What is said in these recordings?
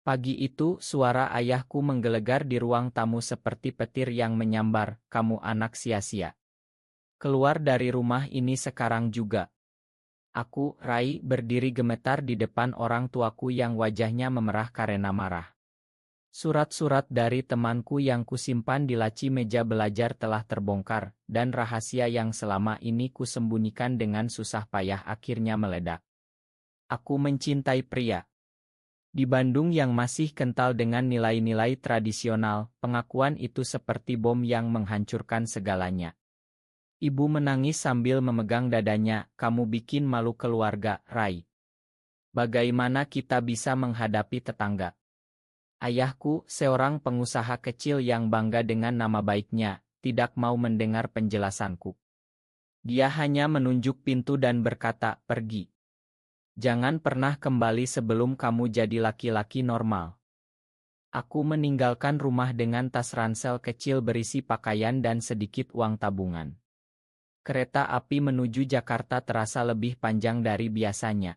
Pagi itu, suara ayahku menggelegar di ruang tamu seperti petir yang menyambar, "Kamu anak sia-sia. Keluar dari rumah ini sekarang juga." Aku, Rai, berdiri gemetar di depan orang tuaku yang wajahnya memerah karena marah. Surat-surat dari temanku yang kusimpan di laci meja belajar telah terbongkar, dan rahasia yang selama ini kusembunyikan dengan susah payah akhirnya meledak. Aku mencintai pria di Bandung yang masih kental dengan nilai-nilai tradisional. Pengakuan itu seperti bom yang menghancurkan segalanya. Ibu menangis sambil memegang dadanya. "Kamu bikin malu keluarga, Rai. Bagaimana kita bisa menghadapi tetangga?" Ayahku, seorang pengusaha kecil yang bangga dengan nama baiknya, tidak mau mendengar penjelasanku. Dia hanya menunjuk pintu dan berkata, "Pergi. Jangan pernah kembali sebelum kamu jadi laki-laki normal." Aku meninggalkan rumah dengan tas ransel kecil berisi pakaian dan sedikit uang tabungan. Kereta api menuju Jakarta terasa lebih panjang dari biasanya.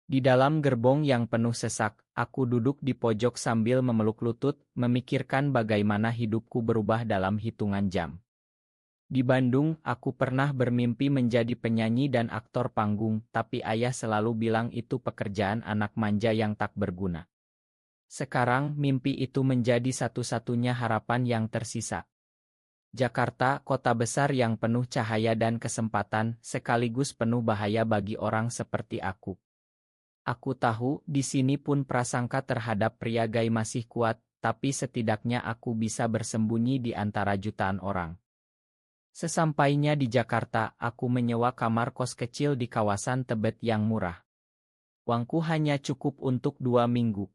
Di dalam gerbong yang penuh sesak, aku duduk di pojok sambil memeluk lutut, memikirkan bagaimana hidupku berubah dalam hitungan jam. Di Bandung, aku pernah bermimpi menjadi penyanyi dan aktor panggung, tapi ayah selalu bilang itu pekerjaan anak manja yang tak berguna. Sekarang, mimpi itu menjadi satu-satunya harapan yang tersisa. Jakarta, kota besar yang penuh cahaya dan kesempatan, sekaligus penuh bahaya bagi orang seperti aku. Aku tahu, di sini pun prasangka terhadap pria gay masih kuat, tapi setidaknya aku bisa bersembunyi di antara jutaan orang. Sesampainya di Jakarta, aku menyewa kamar kos kecil di kawasan Tebet yang murah. Uangku hanya cukup untuk 2 minggu.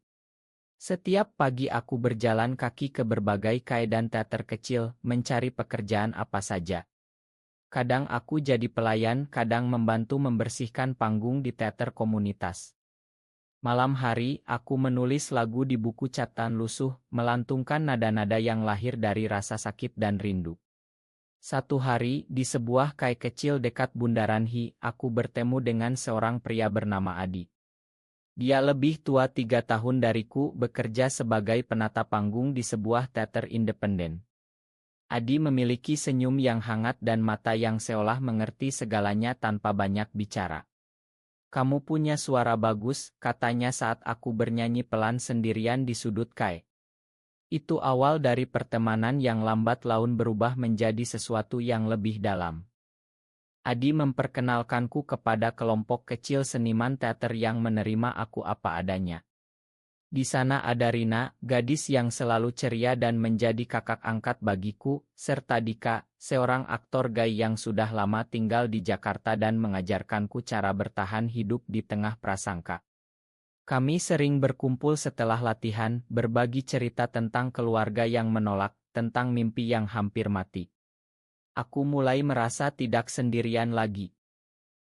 Setiap pagi aku berjalan kaki ke berbagai cafe dan teater kecil, mencari pekerjaan apa saja. Kadang aku jadi pelayan, kadang membantu membersihkan panggung di teater komunitas. Malam hari, aku menulis lagu di buku catatan lusuh, melantungkan nada-nada yang lahir dari rasa sakit dan rindu. Satu hari, di sebuah kai kecil dekat Bundaran HI, aku bertemu dengan seorang pria bernama Adi. Dia lebih tua 3 tahun dariku, bekerja sebagai penata panggung di sebuah teater independen. Adi memiliki senyum yang hangat dan mata yang seolah mengerti segalanya tanpa banyak bicara. "Kamu punya suara bagus," katanya saat aku bernyanyi pelan sendirian di sudut kai. Itu awal dari pertemanan yang lambat laun berubah menjadi sesuatu yang lebih dalam. Adi memperkenalkanku kepada kelompok kecil seniman teater yang menerima aku apa adanya. Di sana ada Rina, gadis yang selalu ceria dan menjadi kakak angkat bagiku, serta Dika, seorang aktor gay yang sudah lama tinggal di Jakarta dan mengajarkanku cara bertahan hidup di tengah prasangka. Kami sering berkumpul setelah latihan, berbagi cerita tentang keluarga yang menolak, tentang mimpi yang hampir mati. Aku mulai merasa tidak sendirian lagi.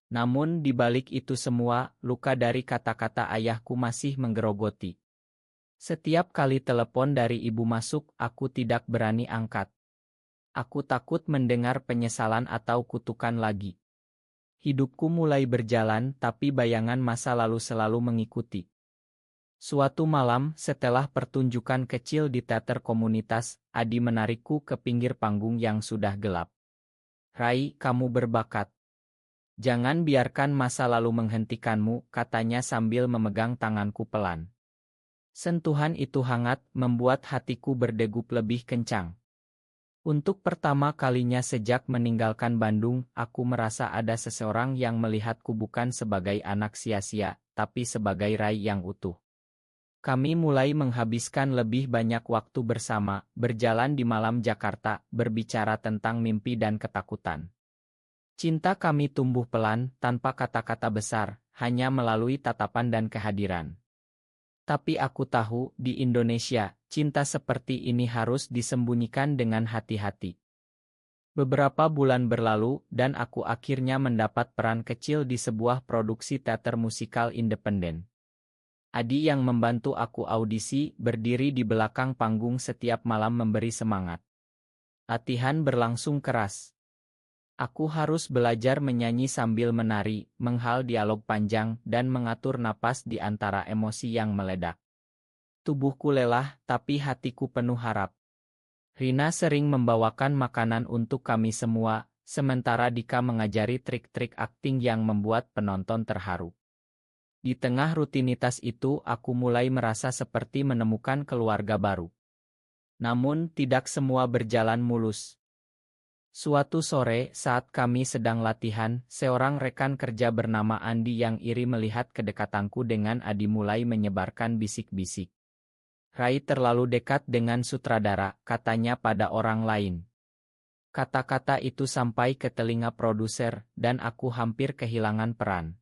Namun di balik itu semua, luka dari kata-kata ayahku masih menggerogoti. Setiap kali telepon dari ibu masuk, aku tidak berani angkat. Aku takut mendengar penyesalan atau kutukan lagi. Hidupku mulai berjalan, tapi bayangan masa lalu selalu mengikuti. Suatu malam, setelah pertunjukan kecil di teater komunitas, Adi menarikku ke pinggir panggung yang sudah gelap. "Rai, kamu berbakat. Jangan biarkan masa lalu menghentikanmu," katanya sambil memegang tanganku pelan. Sentuhan itu hangat, membuat hatiku berdegup lebih kencang. Untuk pertama kalinya sejak meninggalkan Bandung, aku merasa ada seseorang yang melihatku bukan sebagai anak sia-sia, tapi sebagai Rai yang utuh. Kami mulai menghabiskan lebih banyak waktu bersama, berjalan di malam Jakarta, berbicara tentang mimpi dan ketakutan. Cinta kami tumbuh pelan, tanpa kata-kata besar, hanya melalui tatapan dan kehadiran. Tapi aku tahu, di Indonesia, cinta seperti ini harus disembunyikan dengan hati-hati. Beberapa bulan berlalu, dan aku akhirnya mendapat peran kecil di sebuah produksi teater musikal independen. Adi yang membantu aku audisi, berdiri di belakang panggung setiap malam memberi semangat. Latihan berlangsung keras. Aku harus belajar menyanyi sambil menari, menghal dialog panjang, dan mengatur napas di antara emosi yang meledak. Tubuhku lelah, tapi hatiku penuh harap. Rina sering membawakan makanan untuk kami semua, sementara Dika mengajari trik-trik akting yang membuat penonton terharu. Di tengah rutinitas itu, aku mulai merasa seperti menemukan keluarga baru. Namun, tidak semua berjalan mulus. Suatu sore, saat kami sedang latihan, seorang rekan kerja bernama Andi yang iri melihat kedekatanku dengan Adi mulai menyebarkan bisik-bisik. Rai terlalu dekat dengan sutradara, katanya pada orang lain. Kata-kata itu sampai ke telinga produser, dan aku hampir kehilangan peran.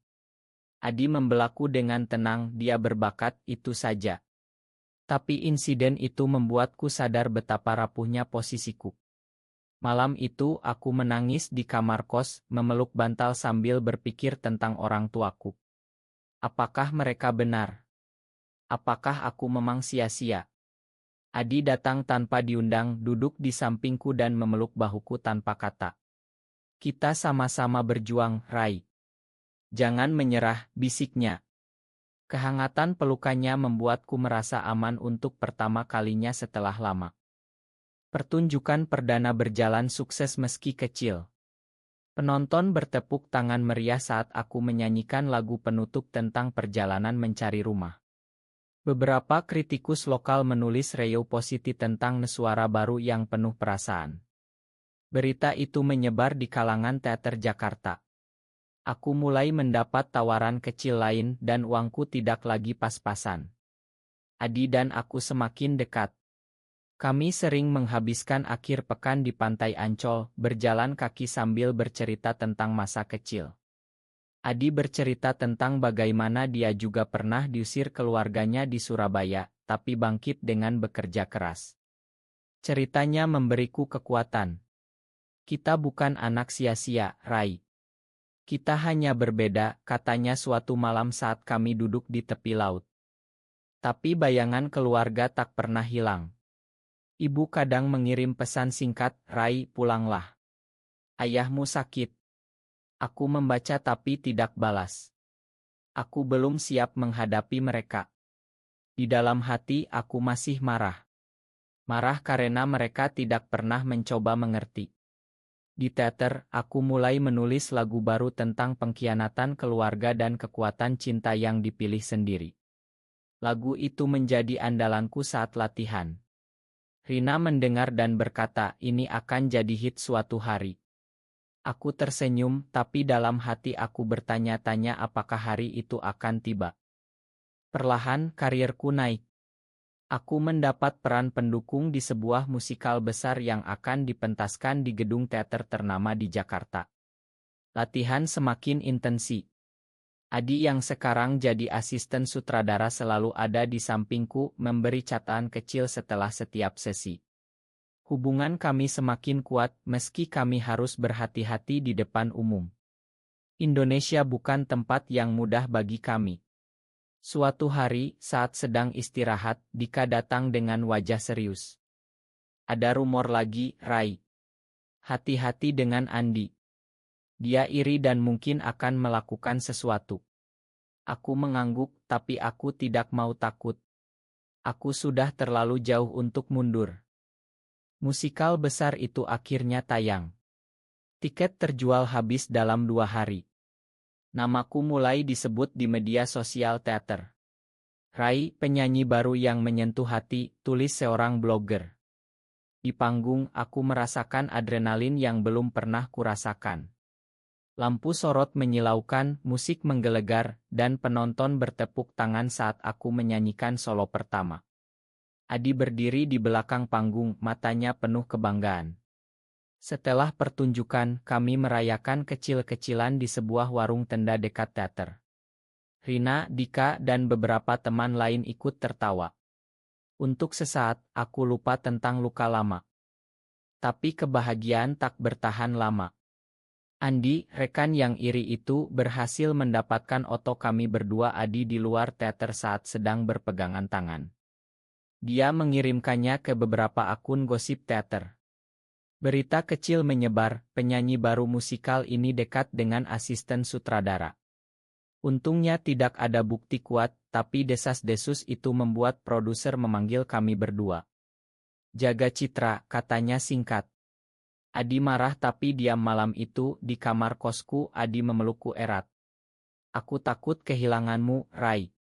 Adi membelaku dengan tenang, dia berbakat, itu saja. Tapi insiden itu membuatku sadar betapa rapuhnya posisiku. Malam itu aku menangis di kamar kos, memeluk bantal sambil berpikir tentang orang tuaku. Apakah mereka benar? Apakah aku memang sia-sia? Adi datang tanpa diundang, duduk di sampingku dan memeluk bahuku tanpa kata. Kita sama-sama berjuang, Rai. Jangan menyerah, bisiknya. Kehangatan pelukannya membuatku merasa aman untuk pertama kalinya setelah lama. Pertunjukan perdana berjalan sukses meski kecil. Penonton bertepuk tangan meriah saat aku menyanyikan lagu penutup tentang perjalanan mencari rumah. Beberapa kritikus lokal menulis review positif tentang Nesuara baru yang penuh perasaan. Berita itu menyebar di kalangan teater Jakarta. Aku mulai mendapat tawaran kecil lain dan uangku tidak lagi pas-pasan. Adi dan aku semakin dekat. Kami sering menghabiskan akhir pekan di Pantai Ancol, berjalan kaki sambil bercerita tentang masa kecil. Adi bercerita tentang bagaimana dia juga pernah diusir keluarganya di Surabaya, tapi bangkit dengan bekerja keras. Ceritanya memberiku kekuatan. Kita bukan anak sia-sia, Rai. Kita hanya berbeda, katanya suatu malam saat kami duduk di tepi laut. Tapi bayangan keluarga tak pernah hilang. Ibu kadang mengirim pesan singkat, Rai, pulanglah. Ayahmu sakit. Aku membaca tapi tidak balas. Aku belum siap menghadapi mereka. Di dalam hati aku masih marah. Marah karena mereka tidak pernah mencoba mengerti. Di teater, aku mulai menulis lagu baru tentang pengkhianatan keluarga dan kekuatan cinta yang dipilih sendiri. Lagu itu menjadi andalanku saat latihan. Rina mendengar dan berkata, ini akan jadi hit suatu hari. Aku tersenyum, tapi dalam hati aku bertanya-tanya apakah hari itu akan tiba. Perlahan, karirku naik. Aku mendapat peran pendukung di sebuah musikal besar yang akan dipentaskan di gedung teater ternama di Jakarta. Latihan semakin intensif. Adi yang sekarang jadi asisten sutradara selalu ada di sampingku, memberi catatan kecil setelah setiap sesi. Hubungan kami semakin kuat meski kami harus berhati-hati di depan umum. Indonesia bukan tempat yang mudah bagi kami. Suatu hari, saat sedang istirahat, Dika datang dengan wajah serius. Ada rumor lagi, Rai. Hati-hati dengan Andi. Dia iri dan mungkin akan melakukan sesuatu. Aku mengangguk, tapi aku tidak mau takut. Aku sudah terlalu jauh untuk mundur. Musikal besar itu akhirnya tayang. Tiket terjual habis dalam 2 hari. Namaku mulai disebut di media sosial teater. Rai, penyanyi baru yang menyentuh hati, tulis seorang blogger. Di panggung, aku merasakan adrenalin yang belum pernah kurasakan. Lampu sorot menyilaukan, musik menggelegar, dan penonton bertepuk tangan saat aku menyanyikan solo pertama. Adi berdiri di belakang panggung, matanya penuh kebanggaan. Setelah pertunjukan, kami merayakan kecil-kecilan di sebuah warung tenda dekat teater. Rina, Dika, dan beberapa teman lain ikut tertawa. Untuk sesaat, aku lupa tentang luka lama. Tapi kebahagiaan tak bertahan lama. Andi, rekan yang iri itu, berhasil mendapatkan foto kami berdua Adi di luar teater saat sedang berpegangan tangan. Dia mengirimkannya ke beberapa akun gosip teater. Berita kecil menyebar, penyanyi baru musikal ini dekat dengan asisten sutradara. Untungnya tidak ada bukti kuat, tapi desas-desus itu membuat produser memanggil kami berdua. Jaga citra, katanya singkat. Adi marah tapi diam malam itu di kamar kosku. Adi memelukku erat. Aku takut kehilanganmu, Rai.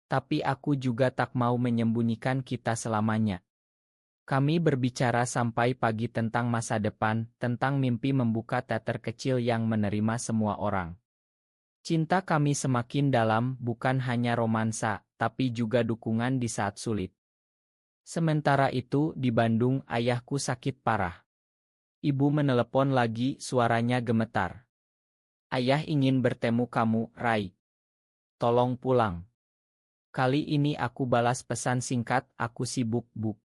Tapi aku juga tak mau menyembunyikan kita selamanya. Kami berbicara sampai pagi tentang masa depan, tentang mimpi membuka teater kecil yang menerima semua orang. Cinta kami semakin dalam, bukan hanya romansa, tapi juga dukungan di saat sulit. Sementara itu, di Bandung, ayahku sakit parah. Ibu menelepon lagi, suaranya gemetar. Ayah ingin bertemu kamu, Rai. Tolong pulang. Kali ini aku balas pesan singkat, aku sibuk, Bu.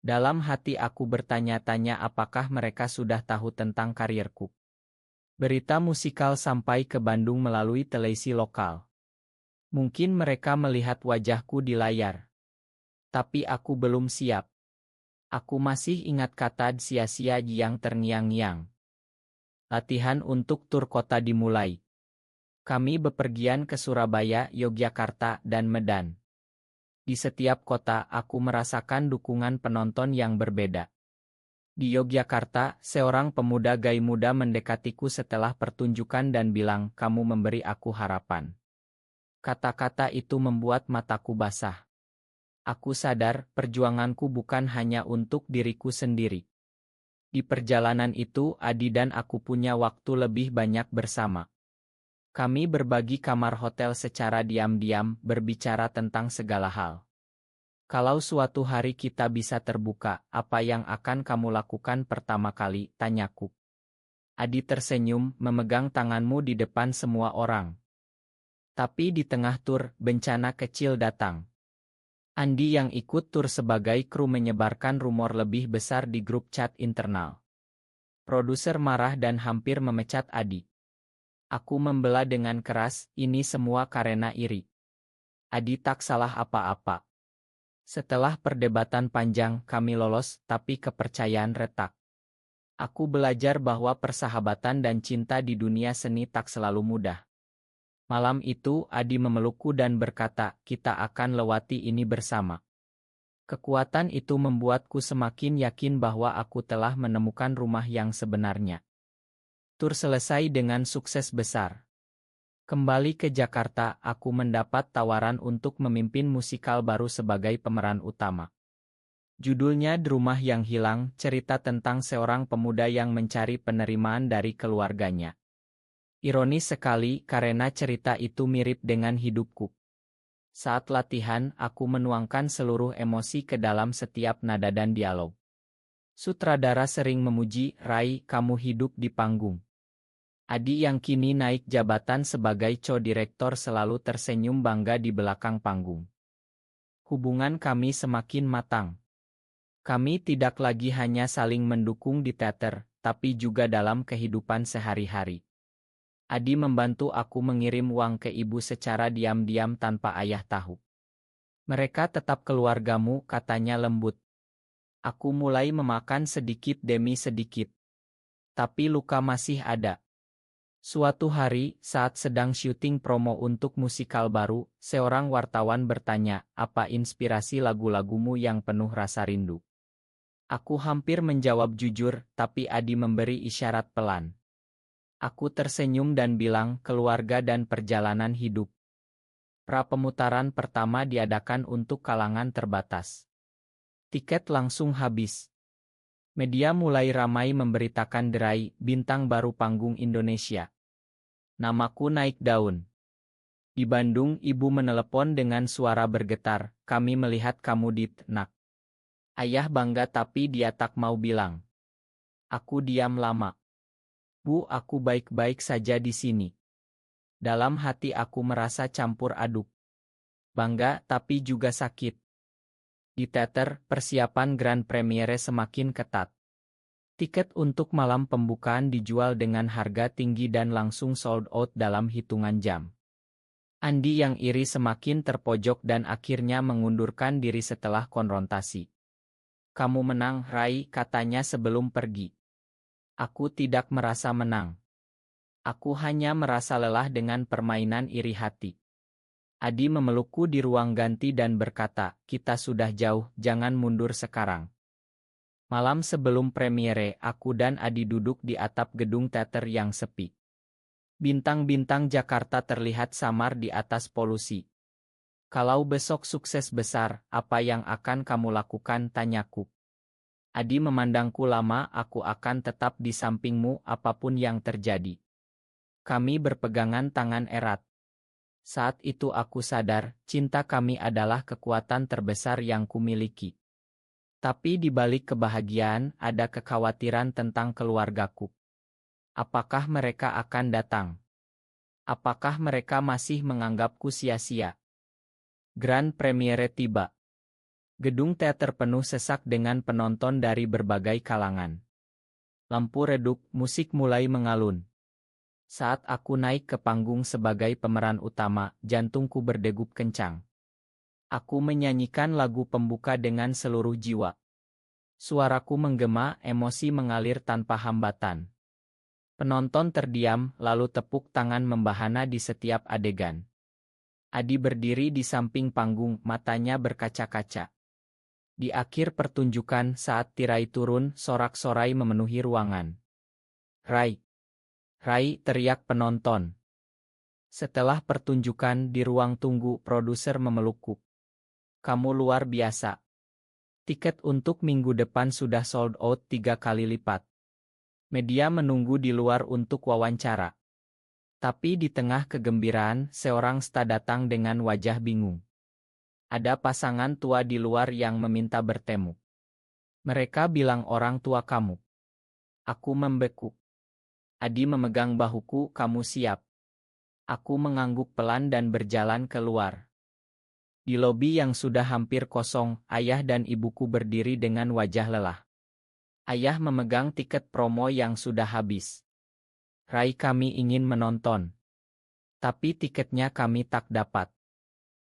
Dalam hati aku bertanya-tanya apakah mereka sudah tahu tentang karirku. Berita musikal sampai ke Bandung melalui televisi lokal. Mungkin mereka melihat wajahku di layar. Tapi aku belum siap. Aku masih ingat kata sia-sia yang terngiang-ngiang. Latihan untuk tur kota dimulai. Kami bepergian ke Surabaya, Yogyakarta, dan Medan. Di setiap kota aku merasakan dukungan penonton yang berbeda. Di Yogyakarta, seorang pemuda gay muda mendekatiku setelah pertunjukan dan bilang, "Kamu memberi aku harapan." Kata-kata itu membuat mataku basah. Aku sadar, perjuanganku bukan hanya untuk diriku sendiri. Di perjalanan itu, Adi dan aku punya waktu lebih banyak bersama. Kami berbagi kamar hotel secara diam-diam, berbicara tentang segala hal. Kalau suatu hari kita bisa terbuka, apa yang akan kamu lakukan pertama kali? Tanyaku. Adi tersenyum, memegang tanganmu di depan semua orang. Tapi di tengah tur, bencana kecil datang. Andi yang ikut tur sebagai kru menyebarkan rumor lebih besar di grup chat internal. Produser marah dan hampir memecat Adi. Aku membela dengan keras, ini semua karena iri. Adi tak salah apa-apa. Setelah perdebatan panjang, kami lolos, tapi kepercayaan retak. Aku belajar bahwa persahabatan dan cinta di dunia seni tak selalu mudah. Malam itu, Adi memelukku dan berkata, "Kita akan lewati ini bersama." Kekuatan itu membuatku semakin yakin bahwa aku telah menemukan rumah yang sebenarnya. Tur selesai dengan sukses besar. Kembali ke Jakarta, aku mendapat tawaran untuk memimpin musikal baru sebagai pemeran utama. Judulnya "The Rumah Yang Hilang", cerita tentang seorang pemuda yang mencari penerimaan dari keluarganya. Ironis sekali karena cerita itu mirip dengan hidupku. Saat latihan, aku menuangkan seluruh emosi ke dalam setiap nada dan dialog. Sutradara sering memuji, "Rai, kamu hidup di panggung." Adi yang kini naik jabatan sebagai co-direktor selalu tersenyum bangga di belakang panggung. Hubungan kami semakin matang. Kami tidak lagi hanya saling mendukung di teater, tapi juga dalam kehidupan sehari-hari. Adi membantu aku mengirim uang ke ibu secara diam-diam tanpa ayah tahu. "Mereka tetap keluargamu," katanya lembut. Aku mulai memakan sedikit demi sedikit. Tapi luka masih ada. Suatu hari, saat sedang syuting promo untuk musikal baru, seorang wartawan bertanya, "Apa inspirasi lagu-lagumu yang penuh rasa rindu?" Aku hampir menjawab jujur, tapi Adi memberi isyarat pelan. Aku tersenyum dan bilang, "Keluarga dan perjalanan hidup." Pra-pemutaran pertama diadakan untuk kalangan terbatas. Tiket langsung habis. Media mulai ramai memberitakan Derai, bintang baru panggung Indonesia. Namaku naik daun. Di Bandung, ibu menelepon dengan suara bergetar, "Kami melihat kamu di Nak." Ayah bangga tapi dia tak mau bilang. Aku diam lama. "Bu, aku baik-baik saja di sini." Dalam hati aku merasa campur aduk. Bangga tapi juga sakit. Di teater, persiapan grand premiere semakin ketat. Tiket untuk malam pembukaan dijual dengan harga tinggi dan langsung sold out dalam hitungan jam. Andi yang iri semakin terpojok dan akhirnya mengundurkan diri setelah konfrontasi. "Kamu menang, Rai," katanya sebelum pergi. Aku tidak merasa menang. Aku hanya merasa lelah dengan permainan iri hati. Adi memelukku di ruang ganti dan berkata, kita sudah jauh, jangan mundur sekarang. Malam sebelum premiere, aku dan Adi duduk di atap gedung teater yang sepi. Bintang-bintang Jakarta terlihat samar di atas polusi. Kalau besok sukses besar, apa yang akan kamu lakukan? Tanyaku. Adi memandangku lama, aku akan tetap di sampingmu apapun yang terjadi. Kami berpegangan tangan erat. Saat itu aku sadar, cinta kami adalah kekuatan terbesar yang kumiliki. Tapi di balik kebahagiaan, ada kekhawatiran tentang keluargaku. Apakah mereka akan datang? Apakah mereka masih menganggapku sia-sia? Grand Premiere tiba. Gedung teater penuh sesak dengan penonton dari berbagai kalangan. Lampu redup, musik mulai mengalun. Saat aku naik ke panggung sebagai pemeran utama, jantungku berdegup kencang. Aku menyanyikan lagu pembuka dengan seluruh jiwa. Suaraku menggema, emosi mengalir tanpa hambatan. Penonton terdiam, lalu tepuk tangan membahana di setiap adegan. Adi berdiri di samping panggung, matanya berkaca-kaca. Di akhir pertunjukan, saat tirai turun, sorak-sorai memenuhi ruangan. Rai! Rai, teriak penonton. Setelah pertunjukan di ruang tunggu, produser memelukku. Kamu luar biasa. Tiket untuk minggu depan sudah sold out 3 kali lipat. Media menunggu di luar untuk wawancara. Tapi di tengah kegembiraan, seorang staf datang dengan wajah bingung. Ada pasangan tua di luar yang meminta bertemu. Mereka bilang orang tua kamu. Aku membeku. Adi memegang bahuku, kamu siap. Aku mengangguk pelan dan berjalan keluar. Di lobi yang sudah hampir kosong, ayah dan ibuku berdiri dengan wajah lelah. Ayah memegang tiket promo yang sudah habis. Rai, kami ingin menonton. Tapi tiketnya kami tak dapat.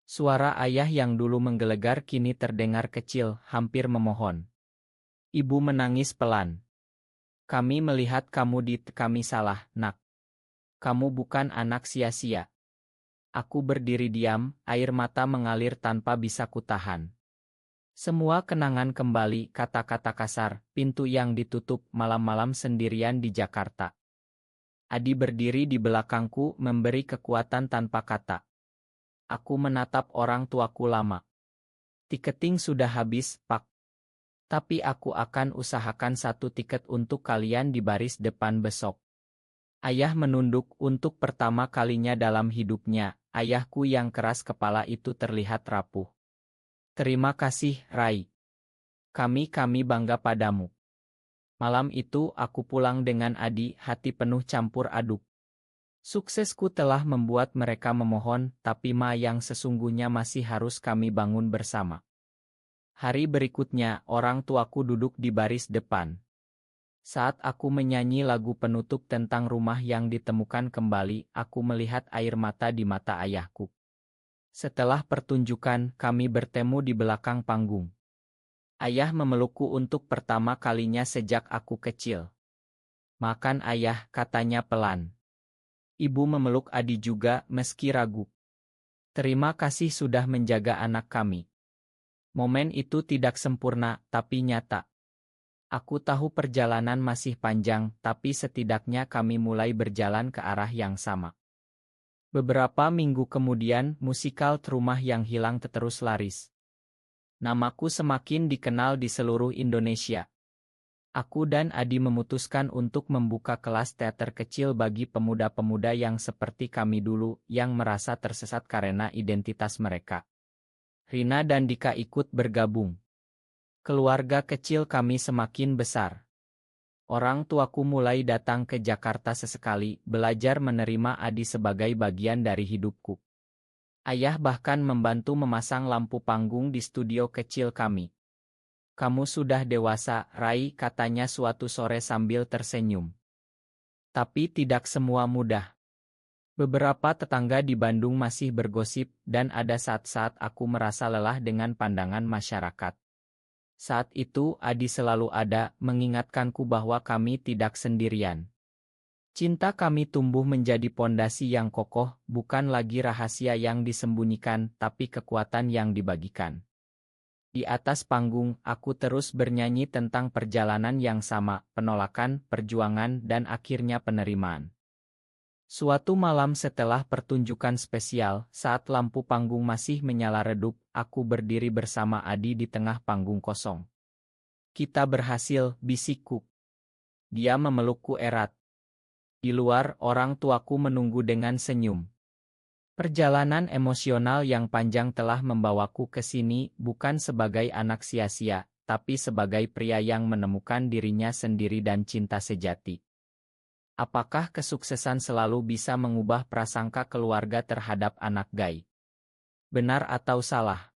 Suara ayah yang dulu menggelegar kini terdengar kecil, hampir memohon. Ibu menangis pelan. Kami melihat kami salah, nak. Kamu bukan anak sia-sia. Aku berdiri diam, air mata mengalir tanpa bisa kutahan. Semua kenangan kembali, kata-kata kasar, pintu yang ditutup, malam-malam sendirian di Jakarta. Adi berdiri di belakangku, memberi kekuatan tanpa kata. Aku menatap orang tuaku lama. Tiketing sudah habis, Pak. Tapi aku akan usahakan 1 tiket untuk kalian di baris depan besok. Ayah menunduk untuk pertama kalinya dalam hidupnya. Ayahku yang keras kepala itu terlihat rapuh. Terima kasih, Rai. Kami bangga padamu. Malam itu aku pulang dengan Adi, hati penuh campur aduk. Suksesku telah membuat mereka memohon, tapi yang sesungguhnya masih harus kami bangun bersama. Hari berikutnya, orang tuaku duduk di baris depan. Saat aku menyanyi lagu penutup tentang rumah yang ditemukan kembali, aku melihat air mata di mata ayahku. Setelah pertunjukan, kami bertemu di belakang panggung. Ayah memelukku untuk pertama kalinya sejak aku kecil. Makan ayah, katanya pelan. Ibu memeluk Adi juga, meski ragu. Terima kasih sudah menjaga anak kami. Momen itu tidak sempurna, tapi nyata. Aku tahu perjalanan masih panjang, tapi setidaknya kami mulai berjalan ke arah yang sama. Beberapa minggu kemudian, musikal Rumah yang Hilang terus laris. Namaku semakin dikenal di seluruh Indonesia. Aku dan Adi memutuskan untuk membuka kelas teater kecil bagi pemuda-pemuda yang seperti kami dulu, yang merasa tersesat karena identitas mereka. Rina dan Dika ikut bergabung. Keluarga kecil kami semakin besar. Orang tuaku mulai datang ke Jakarta sesekali, belajar menerima Adi sebagai bagian dari hidupku. Ayah bahkan membantu memasang lampu panggung di studio kecil kami. Kamu sudah dewasa, Rai, katanya suatu sore sambil tersenyum. Tapi tidak semua mudah. Beberapa tetangga di Bandung masih bergosip, dan ada saat-saat aku merasa lelah dengan pandangan masyarakat. Saat itu Adi selalu ada, mengingatkanku bahwa kami tidak sendirian. Cinta kami tumbuh menjadi pondasi yang kokoh, bukan lagi rahasia yang disembunyikan, tapi kekuatan yang dibagikan. Di atas panggung, aku terus bernyanyi tentang perjalanan yang sama, penolakan, perjuangan, dan akhirnya penerimaan. Suatu malam setelah pertunjukan spesial, saat lampu panggung masih menyala redup, aku berdiri bersama Adi di tengah panggung kosong. Kita berhasil, bisikku. Dia memelukku erat. Di luar, orang tuaku menunggu dengan senyum. Perjalanan emosional yang panjang telah membawaku ke sini bukan sebagai anak sia-sia, tapi sebagai pria yang menemukan dirinya sendiri dan cinta sejati. Apakah kesuksesan selalu bisa mengubah prasangka keluarga terhadap anak Gai? Benar atau salah?